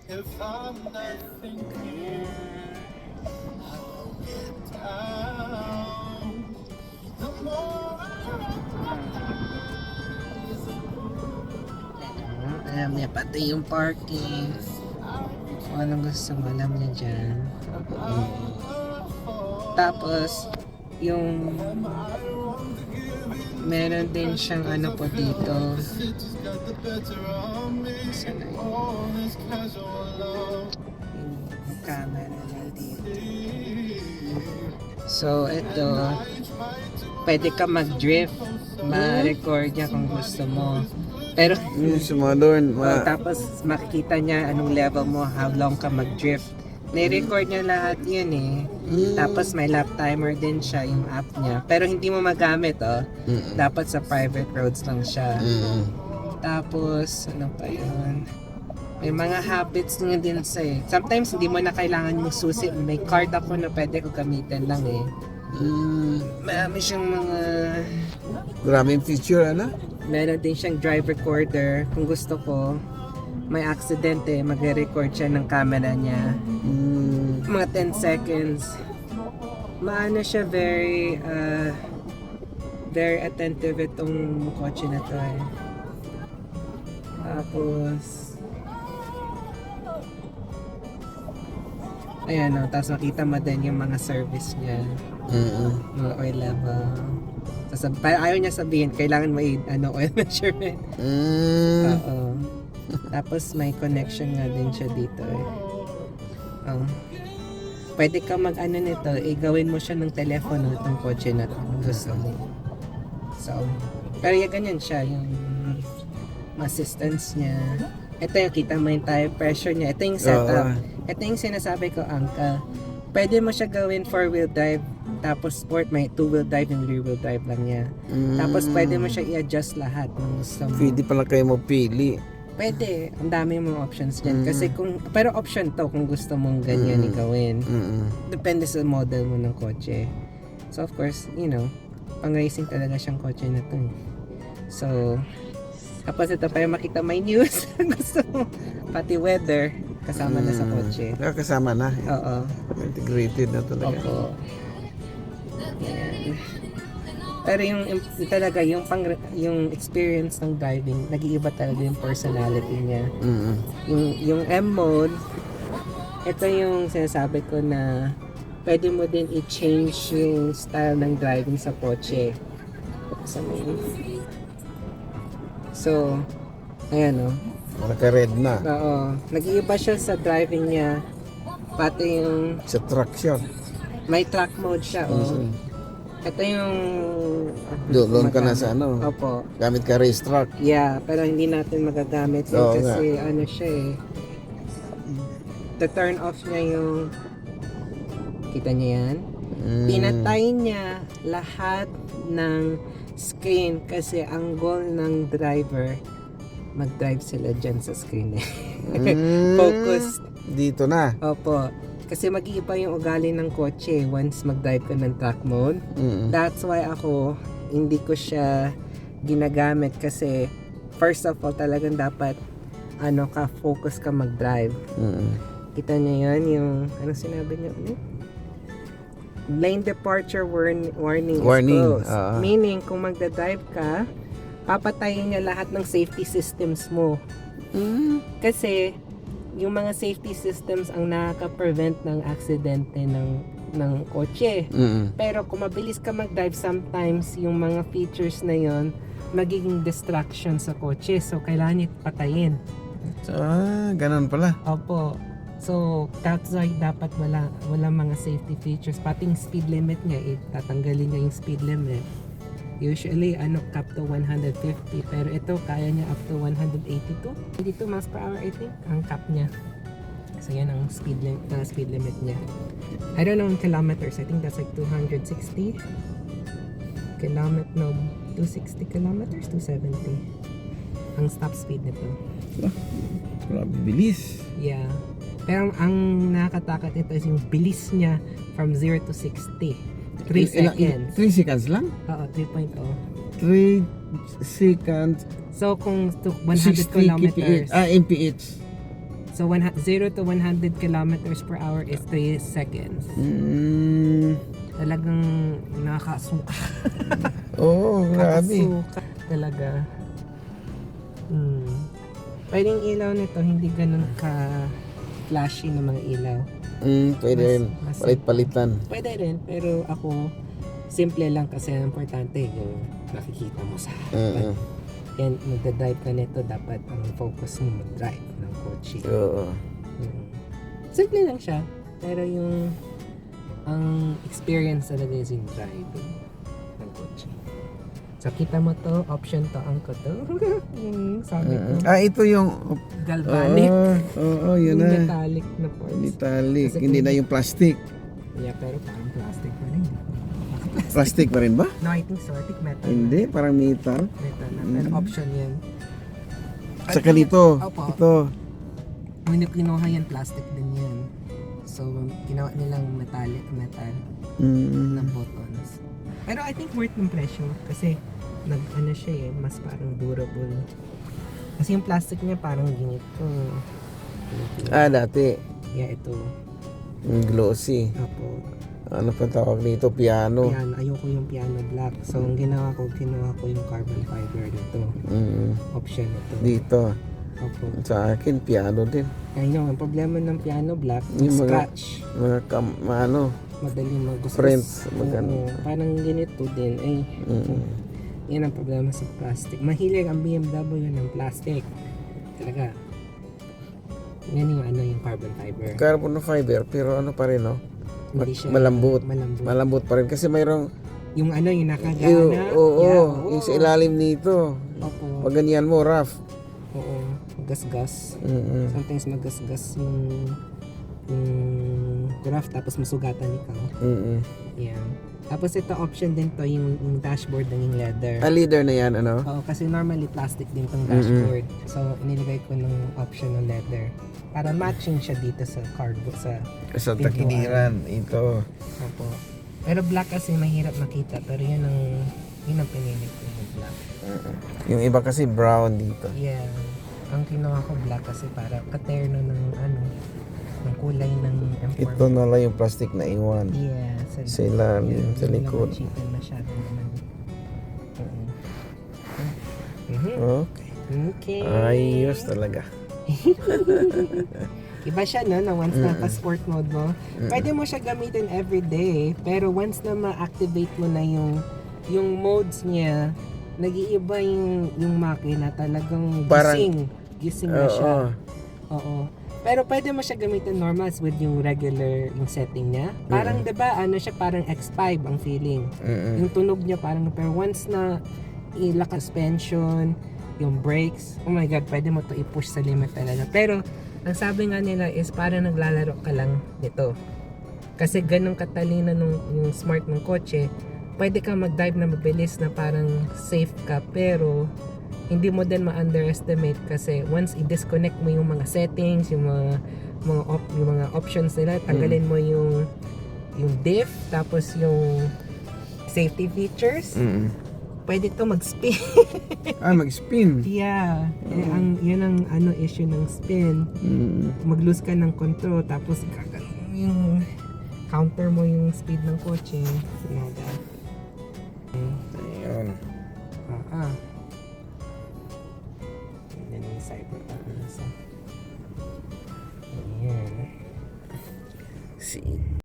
If I'm nothing here, I will get down. The more I rise, Alam niya pati yung parking. Kung anong gusto mo, alam niya dyan. Tapos, yung meron din siyang ano po dito. Saan na yun? Yung camera niya dito. So, ito, pwede ka mag-drift. Ma-record niya kung gusto mo. Pero, tapos makikita niya anong level mo, how long ka mag-drift. Nai-record niya lahat yun eh. Tapos may lap timer din siya, yung app niya. Pero hindi mo magamit Dapat sa private roads lang siya. Tapos, ano pa yun? May mga habits nga din sa Sometimes hindi mo na kailangan yung susi. May card ako na pwede ko gamitin lang eh. Marami siyang mga... Maraming feature, ano? Meron din siyang drive recorder. Kung gusto ko, may aksidente, magre-record siya ng camera niya. Mga 10 seconds. Maano siya, very attentive itong kotse na to eh. Tapos, ayan o, tapos makita mo din yung mga service niya. Mga oil level. Ayaw niya sabihin, kailangan mo oil measurement. Oo. Tapos may connection nga din siya dito eh. Pwede ka nito, gawin mo siya ng telepono itong kotse na ito. Gusto mo. So, pero ganyan siya, yung assistance niya. Ito yung kita mo yung tire pressure niya. Ito yung setup. Ito yung sinasabi ko, Angka. Pwede mo siya gawin 4-wheel drive. Tapos sport, may 2-wheel drive and rear-wheel drive lang niya. Tapos pwede mo siya i-adjust lahat ng gusto mo. Pwede pala kayo mapili. Pwede. Ang dami mong options dyan. Kasi pero option to kung gusto mong ganyan gawin. Depende sa model mo ng kotse. So of course, pang racing talaga siyang kotse na to. So, tapos ito pa yung makita may news. Gusto mo. Pati weather, kasama na sa kotse. Kasama na. Oo. Integrated na talaga. Opo. Yan. Pero yung experience ng driving, nag-iiba talaga yung personality niya. Yung M mode, ito yung sinasabi ko na pwede mo din i-change yung style ng driving sa kotse. So, ayan Naka-red na. Oo. Nag-iiba siya sa driving niya. Pati yung Sa traction. may track mode siya. Ito yung Doon ka na sa Opo. Gamit ka race track. Yeah, pero hindi natin magagamit yun Oo kasi siya eh. To-turn off niya yung kita niya yan. Pinatay niya lahat ng screen kasi ang goal ng driver mag-drive sila dyan sa screen eh. Focus. Dito na. Opo. Kasi mag-iiba yung ugali ng kotse once mag-drive ka ng track mode. That's why ako, hindi ko siya ginagamit kasi first of all, talagang dapat focus ka mag-drive. Kita niyo yan, yung, sinabi niyo? Lane departure warning is closed. Meaning, kung magda-drive ka, papatayin niya lahat ng safety systems mo. Kasi, yung mga safety systems ang nakaka-prevent ng aksidente ng kotse. Pero kung mabilis ka mag-drive, sometimes yung mga features na yon magiging distraction sa kotse. So, kailangan patayin. So, ganun pala. Opo. So, that's why dapat wala mga safety features. Pati yung speed limit niya, tatanggalin niya yung speed limit. Usually, cap to 150. Pero ito, kaya niya up to 182. 82 miles per hour, I think, ang cap niya. So, yan ang speed limit niya. I don't know in kilometers. I think that's like 260 kilometers. No, 260 kilometers, 270. Ang stop speed nito. Grabe bilis. Yeah. Pero ang nakakatakot ito is yung bilis niya from 0 to 60. 3 seconds. 3 seconds lang? Oo, 3.0. 3 seconds. So kung 100 kilometers. mph. So 0 to 100 kilometers per hour is 3 seconds. Talagang nakakasuka. Oo, grabe. Nakakasuka talaga. Pwedeng ilaw nito, hindi ganun ka flashy ng mga ilaw. Pwede rin. mas- Palit-palitan. Pwede rin, pero ako, simple lang kasi ang importante yung nakikita mo sa harapan. Yan, magdadrive ka nito, dapat ang focus mo mag-drive ng kotse. Oo. Simple lang siya, pero yung ang experience talaga is yung driving ng kotse. So, kita mo to, option to, ang ko to. Yung sabi ko, Ito yung... galvanic. Oo, yun Yung na. metallic na parts. Metallic. Kasi Hindi kung- na yung plastic. Yeah, pero parang plastic pa rin. Plastic pa rin ba? No, I think so. I think metal. Hindi, parang metal. Metal na. Pero option yan. Saka dito. Opo. Ito. When kinuha yan, plastic din yan. So, ginawa nilang metal na buttons. Pero I think worth ng presyo. Kasi, ano siya mas parang durable. Kasi yung plastic niya parang ganito. Dati. Yeah, ito. Glossy. Apo. Ano pa tawag dito? Piano. Piano. Ayoko yung piano black. So, ang ginawa ko yung carbon fiber dito. Option ito. Dito. Opo. Sa akin, piano din. I know, ang problema ng piano black, Yung mga- scratch. Madaling magustos. Prints, Oo, parang ganito din. Yan ang problema sa plastic. Mahilig ang BMW ng plastic. Talaga. Yan yung carbon fiber. Carbon fiber, pero ano pa rin, no? Hindi siya malambot. malambot. Malambot pa rin. Kasi mayroong... Yung nakagana. Oo, yung sa ilalim nito. Opo. Pag ganyan mo, rough. Oo. Magasgas. Mm-mm. Sometimes magasgas yung graph tapos masugatan ikaw. Mm-mm. Yan. Tapos ito option din to yung dashboard ng yung leather. Leader na yan, ano? Oo, kasi normally plastic din tong dashboard. So, inilagay ko ng option ng leather. Para matching siya dito sa cardboard, sa Sa pintuan. takiliran, ito. Opo. Pero black kasi mahirap makita. Pero yun ang pinili ko yung black. Yung iba kasi brown dito. Yeah. Ang kinuha ko black kasi para katerno ng ng kulay ng M4. Ito na lang yung plastic na iwan. Yeah. Sa ilalim, sa likod. Hindi naman masyado naman. Okay. Okay. Ayos talaga. Iba siya na once na pa-sport mode mo. Pwede mo siya gamitin everyday, pero once na ma-activate mo na yung modes niya, nag-iiba yung makina, talagang Parang- gising na siya. Oo. Pero pwede mo siya gamitin normal with yung regular yung setting niya. Parang 'di ba siya parang X5 ang feeling. Yung tunog niya parang, pero once na suspension, yung brakes, oh my god, pwede mo to i-push sa limit talaga. Pero ang sabi nga nila is parang naglalaro ka lang nito. Kasi ganun katalino yung smart ng kotse, pwede ka mag-drive na mabilis na parang safe ka, pero hindi mo din ma-underestimate kasi once i-disconnect mo yung mga settings, yung mga options nila, tanggalin mo yung diff, tapos yung safety features, pwede to mag-spin. Mag-spin. Yeah. Yun ang issue ng spin. Mag-lose ka ng control, tapos yung counter mo yung speed ng kotse. Ayun. Yan yung cyberpunk na isa. Ayan. See.